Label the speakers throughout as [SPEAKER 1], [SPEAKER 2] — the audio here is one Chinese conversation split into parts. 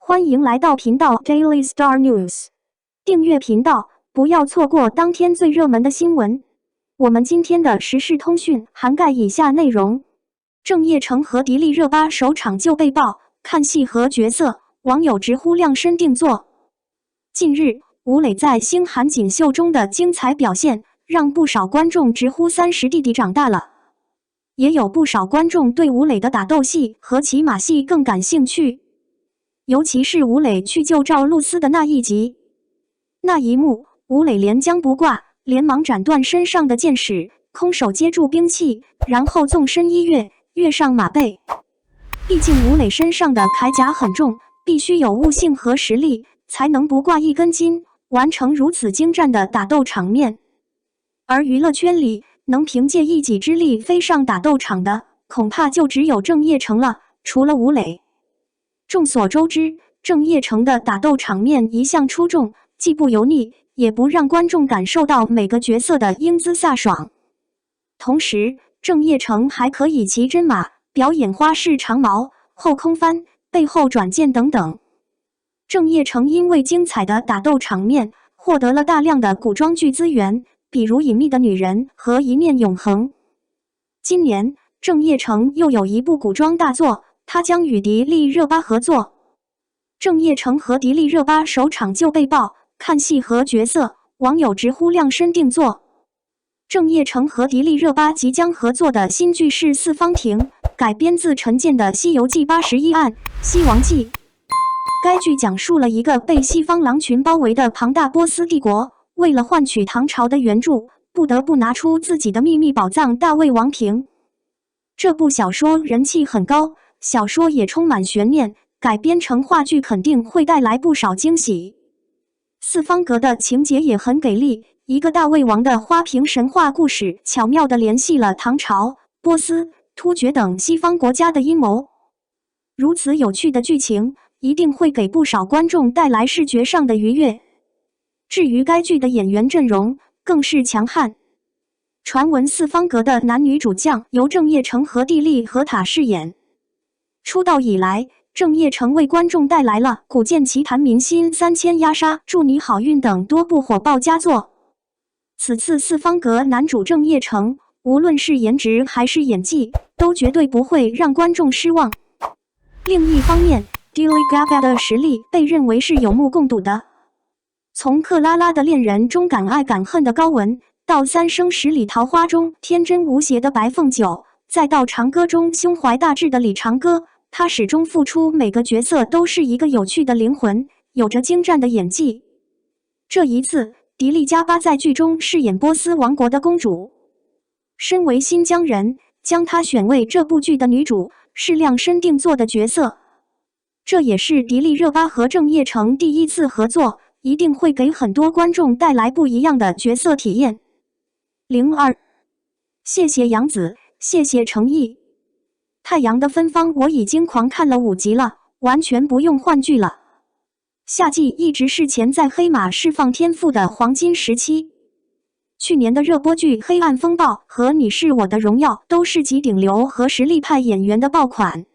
[SPEAKER 1] 欢迎来到频道 Daily Star News， 订阅频道，不要错过当天最热门的新闻。我们今天的时事通讯涵盖以下内容：郑业成和迪丽热巴首场就被曝看戏和角色，网友直呼量身定做。近日，吴磊在星韩锦绣中的精彩表现，让不少观众直呼30弟弟长大了。也有不少观众对吴磊的打斗戏和骑马戏更感兴趣。尤其是吴磊去救赵露思的那一集，那一幕，吴磊连缰不挂，连忙斩断身上的剑矢，空手接住兵器，然后纵身一跃，跃上马背。毕竟吴磊身上的铠甲很重，必须有悟性和实力，才能不挂一根筋，完成如此精湛的打斗场面。而娱乐圈里，能凭借一己之力飞上打斗场的，恐怕就只有郑业成了，除了吴磊。众所周知，郑业成的打斗场面一向出众，既不油腻，也不让观众感受到每个角色的英姿飒爽。同时，郑业成还可以骑真马，表演花式长矛、后空翻、背后转剑等等。郑业成因为精彩的打斗场面，获得了大量的古装剧资源，比如《隐秘的女人》和《一念永恒》。今年，郑业成又有一部古装大作，他将与迪丽热巴合作。郑业成和迪丽热巴首场就被曝看戏和角色，网友直呼量身定做。郑业成和迪丽热巴即将合作的新剧是《四方亭》，改编自陈建的《西游记81案·西王记》。该剧讲述了一个被西方狼群包围的庞大波斯帝国，为了换取唐朝的援助，不得不拿出自己的秘密宝藏大魏王瓶。这部小说人气很高，小说也充满悬念，改编成话剧肯定会带来不少惊喜。四方阁的情节也很给力，一个大魏王的花瓶神话故事巧妙地联系了唐朝、波斯、突厥等西方国家的阴谋。如此有趣的剧情，一定会给不少观众带来视觉上的愉悦。至于该剧的演员阵容，更是强悍。传闻四方阁的男女主将由郑业成和蒂莉和塔饰演。出道以来，郑业成为观众带来了《古剑奇谭》《明星3000压杀》《祝你好运》等多部火爆佳作。此次四方阁男主郑业成，无论是颜值还是演技，都绝对不会让观众失望。另一方面，迪丽热巴的实力被认为是有目共睹的。从《克拉拉的恋人》中敢爱敢恨的高文，到《三生十里桃花》中天真无邪的白凤九，再到《长歌》中胸怀大志的李长歌，他始终付出每个角色都是一个有趣的灵魂，有着精湛的演技。这一次，迪丽热巴在剧中饰演波斯王国的公主。身为新疆人，将她选为这部剧的女主，是量身定做的角色。这也是迪丽热巴和郑业成第一次合作，一定会给很多观众带来不一样的角色体验。02，谢谢杨子，谢谢诚意。太阳的芬芳我已经狂看了5集了，完全不用换剧了。夏季一直是潜在黑马释放天赋的黄金时期。去年的热播剧《黑暗风暴》和《你是我的荣耀》都是极顶流和实力派演员的爆款。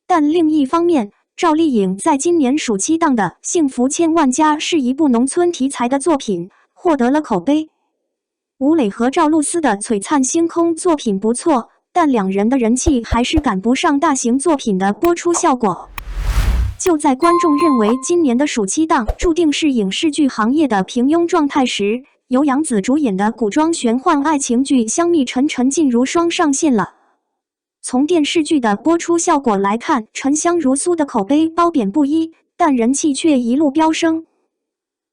[SPEAKER 1] 但另一方面，赵丽颖在今年暑期档的《幸福千万家》是一部农村题材的作品，获得了口碑。吴磊和赵露思的《璀璨星空》作品不错，但两人的人气还是赶不上大型作品的播出效果。就在观众认为今年的暑期档注定是影视剧行业的平庸状态时，由杨紫主演的古装玄幻爱情剧《香蜜沉沉烬如霜》上线了。从电视剧的播出效果来看，《沉香如酥》的口碑褒贬不一，但人气却一路飙升。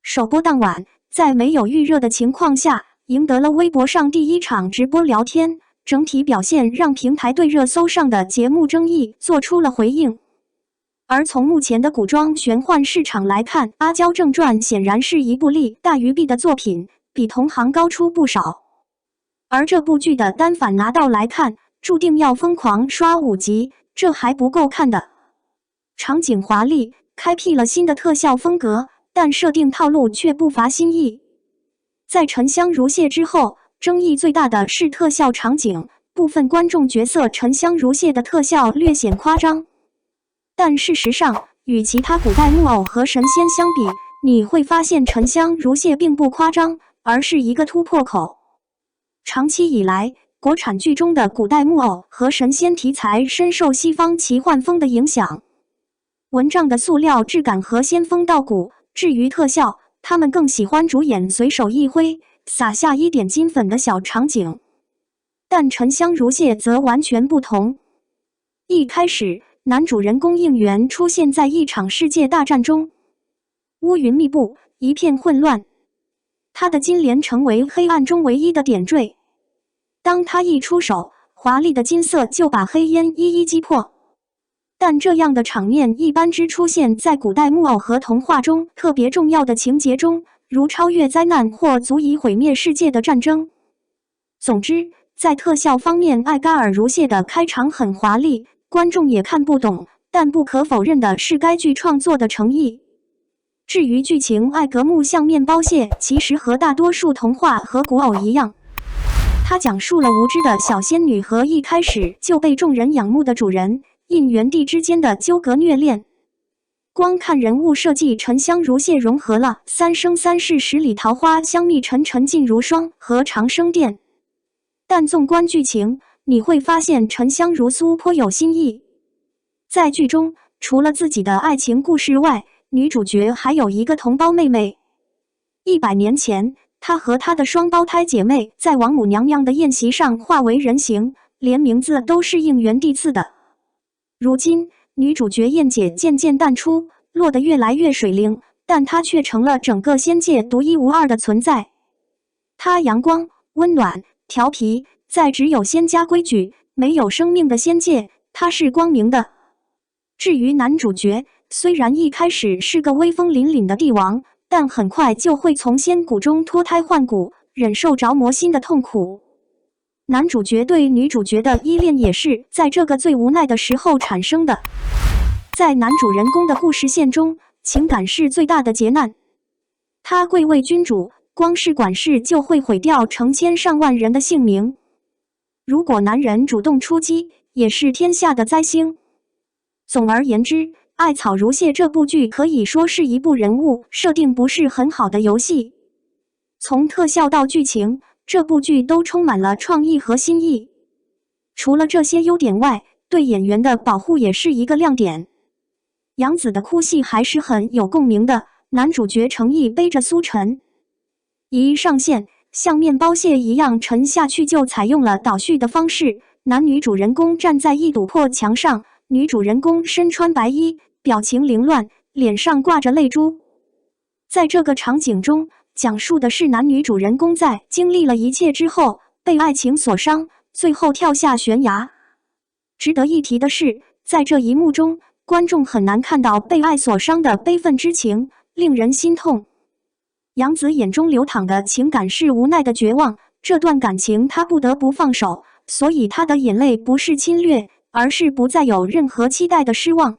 [SPEAKER 1] 首播当晚，在没有预热的情况下，赢得了微博上第一场直播聊天，整体表现让平台对热搜上的节目争议做出了回应。而从目前的古装玄幻市场来看，《阿娇正传》显然是一部利大于弊的作品，比同行高出不少。而这部剧的单反拿到来看，注定要疯狂刷5集，这还不够看的。场景华丽，开辟了新的特效风格，但设定套路却不乏新意。在沉香如屑之后，争议最大的是特效场景，部分观众角色沉香如屑的特效略显夸张。但事实上，与其他古代木偶和神仙相比，你会发现沉香如屑并不夸张，而是一个突破口。长期以来，国产剧中的古代木偶和神仙题材深受西方奇幻风的影响。蚊帐的塑料质感和仙风道骨，至于特效，他们更喜欢主演随手一挥，撒下一点金粉的小场景。但沉香如屑则完全不同。一开始，男主人公应援出现在一场世界大战中，乌云密布，一片混乱。他的金莲成为黑暗中唯一的点缀。当他一出手，华丽的金色就把黑烟一一击破。但这样的场面一般只出现在古代木偶和童话中特别重要的情节中，如超越灾难或足以毁灭世界的战争。总之，在特效方面，艾嘎尔如屑的开场很华丽，观众也看不懂，但不可否认的是该剧创作的诚意。至于剧情，艾格木像面包蟹其实和大多数童话和古偶一样，它讲述了无知的小仙女和一开始就被众人仰慕的主人应援帝之间的纠葛虐恋。光看人物设计，沉香如屑融合了三生三世十里桃花、香蜜沉沉烬如霜和长生殿。但纵观剧情，你会发现沉香如酥颇有新意。在剧中，除了自己的爱情故事外，女主角还有一个同胞妹妹。100年前，她和她的双胞胎姐妹在王母娘娘的宴席上化为人形，连名字都是应援帝赐的。如今，女主角燕姐渐渐淡出，落得越来越水灵，但她却成了整个仙界独一无二的存在。她阳光、温暖、调皮，在只有仙家规矩、没有生命的仙界，她是光明的。至于男主角，虽然一开始是个威风凛凛的帝王，但很快就会从仙骨中脱胎换骨，忍受着魔心的痛苦。男主角对女主角的依恋也是在这个最无奈的时候产生的。在男主人公的故事线中，情感是最大的劫难。他贵为君主，光是管事就会毁掉成千上万人的性命。如果男人主动出击，也是天下的灾星。总而言之，《艾草如屑》这部剧可以说是一部人物设定不是很好的游戏。从特效到剧情，这部剧都充满了创意和新意。除了这些优点外，对演员的保护也是一个亮点。杨紫的哭戏还是很有共鸣的，男主角诚意背着苏晨，一上线，像面包蟹一样沉下去，就采用了倒叙的方式。男女主人公站在一堵破墙上，女主人公身穿白衣，表情凌乱，脸上挂着泪珠。在这个场景中，讲述的是男女主人公在经历了一切之后，被爱情所伤，最后跳下悬崖。值得一提的是，在这一幕中，观众很难看到被爱所伤的悲愤之情，令人心痛。杨紫眼中流淌的情感是无奈的绝望，这段感情她不得不放手，所以她的眼泪不是侵略，而是不再有任何期待的失望。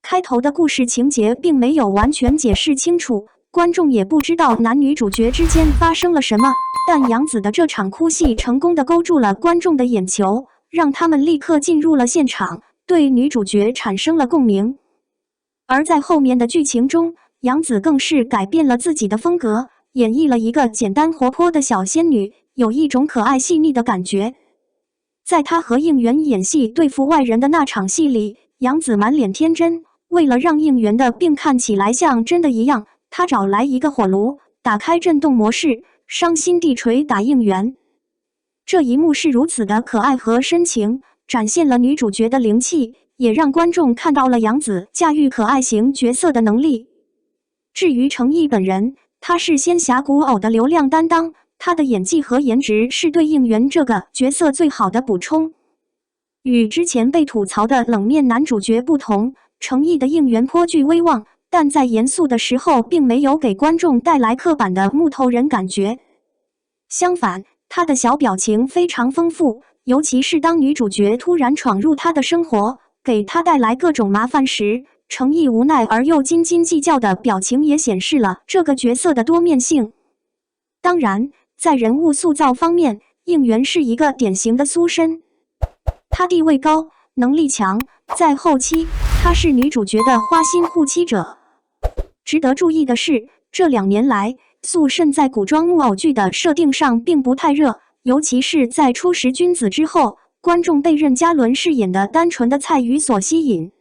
[SPEAKER 1] 开头的故事情节并没有完全解释清楚，观众也不知道男女主角之间发生了什么，但杨紫的这场哭戏成功地勾住了观众的眼球，让他们立刻进入了现场，对女主角产生了共鸣。而在后面的剧情中，杨紫更是改变了自己的风格，演绎了一个简单活泼的小仙女，有一种可爱细腻的感觉。在她和应援演戏对付外人的那场戏里，杨紫满脸天真，为了让应援的病看起来像真的一样，她找来一个火炉，打开震动模式，伤心地捶打应援。这一幕是如此的可爱和深情，展现了女主角的灵气，也让观众看到了杨紫驾驭可爱型角色的能力。至于程毅本人，他是仙侠古偶的流量担当，他的演技和颜值是对应援这个角色最好的补充。与之前被吐槽的冷面男主角不同，程毅的应援颇具威望，但在严肃的时候并没有给观众带来刻板的木头人感觉。相反，他的小表情非常丰富，尤其是当女主角突然闯入他的生活，给他带来各种麻烦时，程毅无奈而又斤斤计较的表情也显示了这个角色的多面性。当然，在人物塑造方面，应援是一个典型的苏深，他地位高，能力强，在后期她是女主角的花心护妻者。值得注意的是，这2年来，素慎在古装木偶剧的设定上并不太热，尤其是在初识君子之后，观众被任嘉伦饰演的单纯的蔡禺所吸引。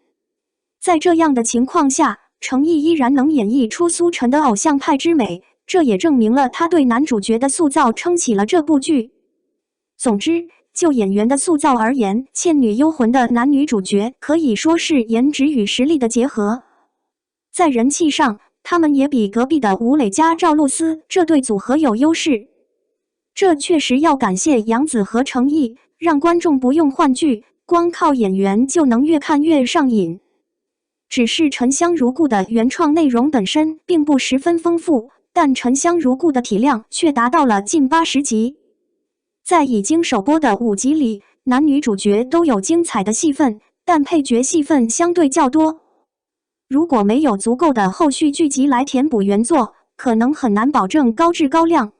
[SPEAKER 1] 在这样的情况下，程毅依然能演绎出苏晨的偶像派之美，这也证明了他对男主角的塑造撑起了这部剧。总之，就演员的塑造而言，《倩女幽魂》的男女主角可以说是颜值与实力的结合。在人气上，他们也比隔壁的吴磊加赵露思这对组合有优势。这确实要感谢杨紫和程毅，让观众不用换剧，光靠演员就能越看越上瘾。只是《沉香如故》的原创内容本身并不十分丰富，但《沉香如故》的体量却达到了近80集。在已经首播的5集里，男女主角都有精彩的戏份，但配角戏份相对较多。如果没有足够的后续剧集来填补原作，可能很难保证高质高量。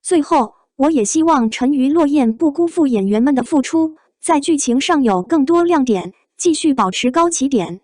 [SPEAKER 1] 最后，我也希望沉鱼落雁不辜负演员们的付出，在剧情上有更多亮点，继续保持高起点。